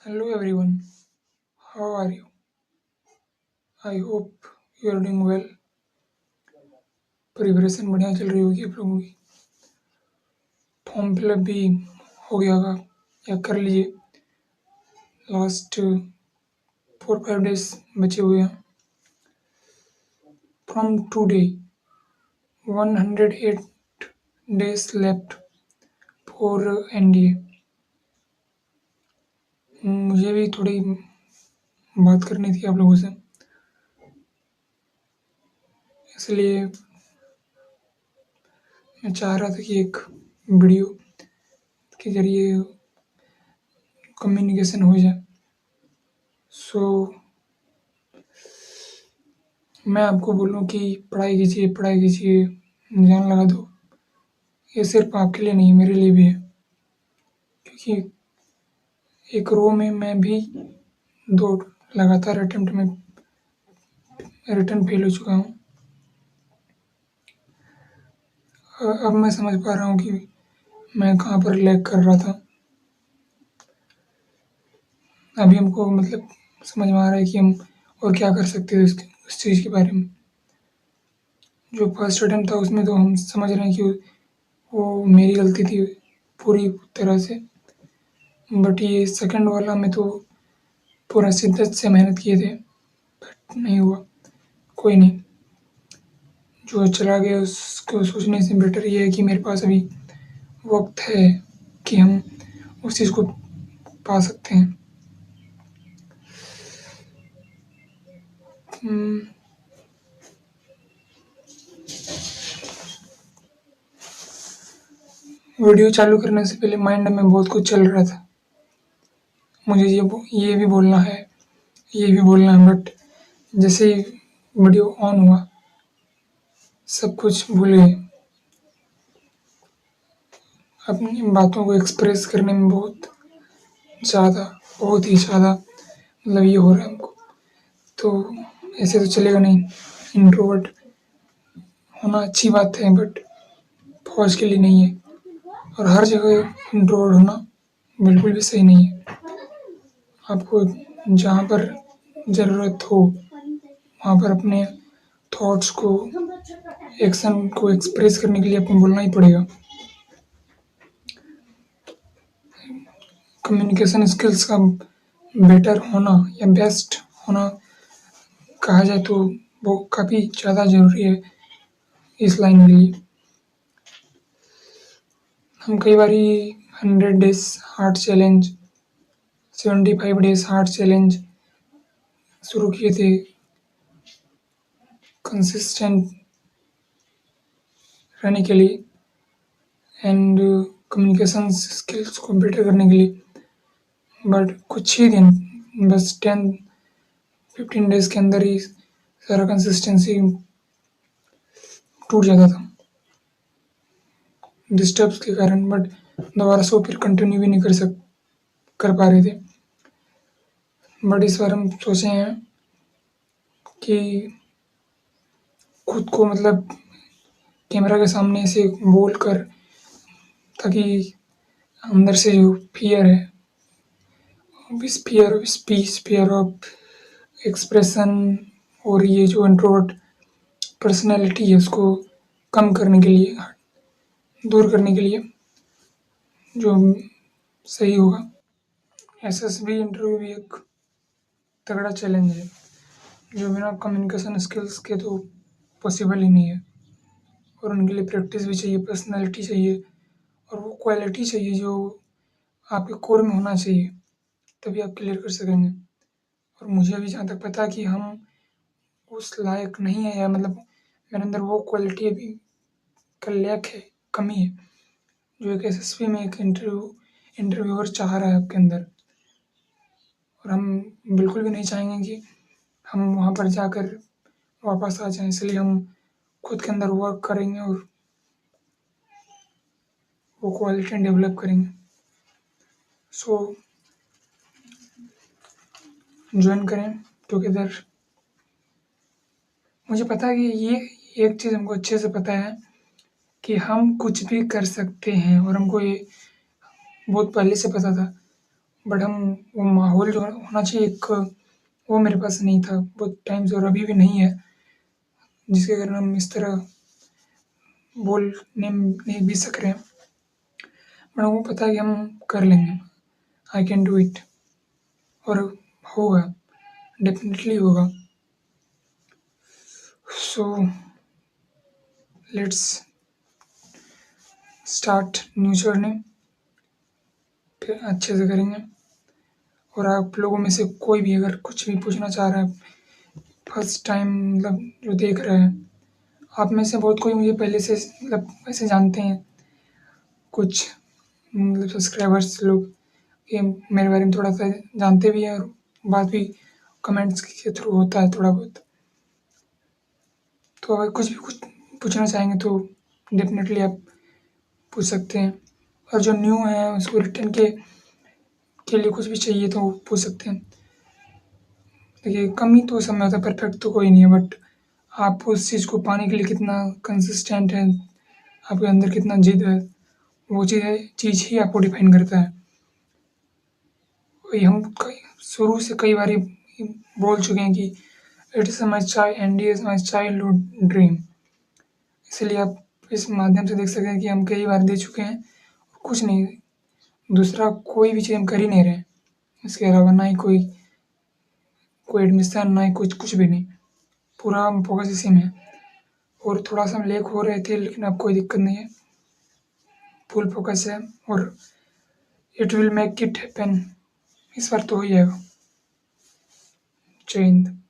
Hello everyone, how are you? I hope you are doing well. Preparation बढ़िया चल रही होगी आप लोगों की। फॉर्म फिलअप भी हो गया होगा या कर लीजिए। लास्ट 4-5 डेज बचे हुए हैं। From today 108 days left for NDA। मुझे भी थोड़ी बात करनी थी आप लोगों से, इसलिए मैं चाह रहा था कि एक वीडियो के जरिए कम्युनिकेशन हो जाए। सो मैं आपको बोलूँ कि पढ़ाई कीजिए, जान लगा दो। ये सिर्फ आपके लिए नहीं, मेरे लिए भी है, क्योंकि एक रो में मैं भी 2 लगातार अटेम्प्ट में रिटर्न फेल हो चुका हूँ। अब मैं समझ पा रहा हूँ कि मैं कहाँ पर लैग कर रहा था। अभी हमको मतलब समझ में आ रहा है कि हम और क्या कर सकते थे उस चीज़ के बारे में। जो फर्स्ट अटेम्प्ट था उसमें तो हम समझ रहे हैं कि वो मेरी गलती थी पूरी तरह से, बट ये सेकंड वाला में तो पूरा शिद्दत से मेहनत किए थे, बट नहीं हुआ। कोई नहीं, जो चला गया उसको सोचने से बेटर ये है कि मेरे पास अभी वक़्त है कि हम उस चीज़ को पा सकते हैं। वीडियो चालू करने से पहले माइंड में बहुत कुछ चल रहा था। मुझे ये भी बोलना है, ये भी बोलना है, बट जैसे ही वीडियो ऑन हुआ, सब कुछ भूल गए। अपनी बातों को एक्सप्रेस करने में बहुत ही ज़्यादा मतलब ये हो रहा है हमको। तो ऐसे तो चलेगा नहीं। इंट्रोवर्ट होना अच्छी बात है, बट फौज के लिए नहीं है, और हर जगह इंट्रोवर्ट होना बिल्कुल भी सही नहीं है। आपको जहाँ पर ज़रूरत हो वहाँ पर अपने थॉट्स को, एक्शन को एक्सप्रेस करने के लिए आपको बोलना ही पड़ेगा। कम्युनिकेशन स्किल्स का बेटर होना या बेस्ट होना कहा जाए तो वो काफ़ी ज़्यादा ज़रूरी है इस लाइन के लिए। हम कई बारी 100 days heart challenge, 75 days heart challenge शुरू किए थे कंसिस्टेंट रहने के लिए एंड कम्युनिकेशन स्किल्स को बेटर करने के लिए, बट कुछ ही दिन, बस 10-15 डेज़ के अंदर ही सारा कंसिस्टेंसी टूट जाता था डिस्टर्ब्स के कारण। बट दोबारा से वो फिर कंटिन्यू भी नहीं कर पा रहे थे। बट इस बार हम सोचे हैं कि खुद को मतलब कैमरा के सामने ऐसे बोल कर, ताकि अंदर से जो फियर है, fear of speech, fear of expression, और ये जो इंट्रोवर्ट पर्सनैलिटी है उसको कम करने के लिए, दूर करने के लिए जो सही होगा। एसएसबी इंटरव्यू भी एक तगड़ा चैलेंज है, जो बिना कम्युनिकेशन स्किल्स के तो पॉसिबल ही नहीं है, और उनके लिए प्रैक्टिस भी चाहिए, पर्सनैलिटी चाहिए, और वो क्वालिटी चाहिए जो आपके कोर में होना चाहिए, तभी आप क्लियर कर सकेंगे। और मुझे अभी जहाँ तक पता है कि हम उस लायक नहीं है, या मतलब मेरे अंदर वो क्वालिटी अभी का लैक है, कमी है, जो एक एसएसबी में एक इंटरव्यूअर चाह रहा है आपके अंदर। और हम बिल्कुल भी नहीं चाहेंगे कि हम वहाँ पर जाकर वापस आ जाएँ, इसलिए हम खुद के अंदर वर्क करेंगे और वो क्वालिटी डेवलप करेंगे। सो जॉइन करें टुगेदर। मुझे पता है कि ये एक चीज़ हमको अच्छे से पता है कि हम कुछ भी कर सकते हैं, और हमको ये बहुत पहले से पता था, बट हम वो माहौल जो होना चाहिए एक, वो मेरे पास नहीं था बहुत टाइम से और अभी भी नहीं है, जिसके कारण हम इस तरह बोलने नहीं भी सक रहे हैं। बट हमको पता है कि हम कर लेंगे, आई कैन डू इट, और होगा, डेफिनेटली होगा। So let's start new journey, फिर अच्छे से करेंगे। और आप लोगों में से कोई भी अगर कुछ भी पूछना चाह रहा है, फर्स्ट टाइम मतलब जो देख रहे हैं, आप में से बहुत कोई मुझे पहले से मतलब ऐसे जानते हैं, कुछ मतलब सब्सक्राइबर्स लोग ये मेरे बारे में थोड़ा सा जानते भी हैं, और बात भी कमेंट्स के थ्रू होता है थोड़ा बहुत। तो अगर कुछ पूछना चाहेंगे तो डेफिनेटली आप पूछ सकते हैं, और जो न्यू है उसको रिटर्न के लिए कुछ भी चाहिए तो पूछ सकते हैं। देखिए, कमी तो सब में होता है, परफेक्ट तो कोई नहीं है, बट आप उस चीज़ को पाने के लिए कितना कंसिस्टेंट है, आपके अंदर कितना जिद है, वो चीज़ ही आपको डिफाइन करता है। वही हम शुरू से कई बार बोल चुके हैं कि it is my child and is my childhood dream. इसलिए आप इस माध्यम से देख सकते हैं कि हम कई बार दे चुके हैं, कुछ नहीं, दूसरा कोई भी चीज़ हम कर ही नहीं रहे। इसके अलावा ना ही कोई एडमिशन, ना ही कुछ भी नहीं, पूरा हम फोकस इसी में है। और थोड़ा सा हम लेट हो रहे थे, लेकिन अब कोई दिक्कत नहीं है, फुल फोकस है, और it will make it happen, इस बार तो हो ही जाएगा। जय हिंद।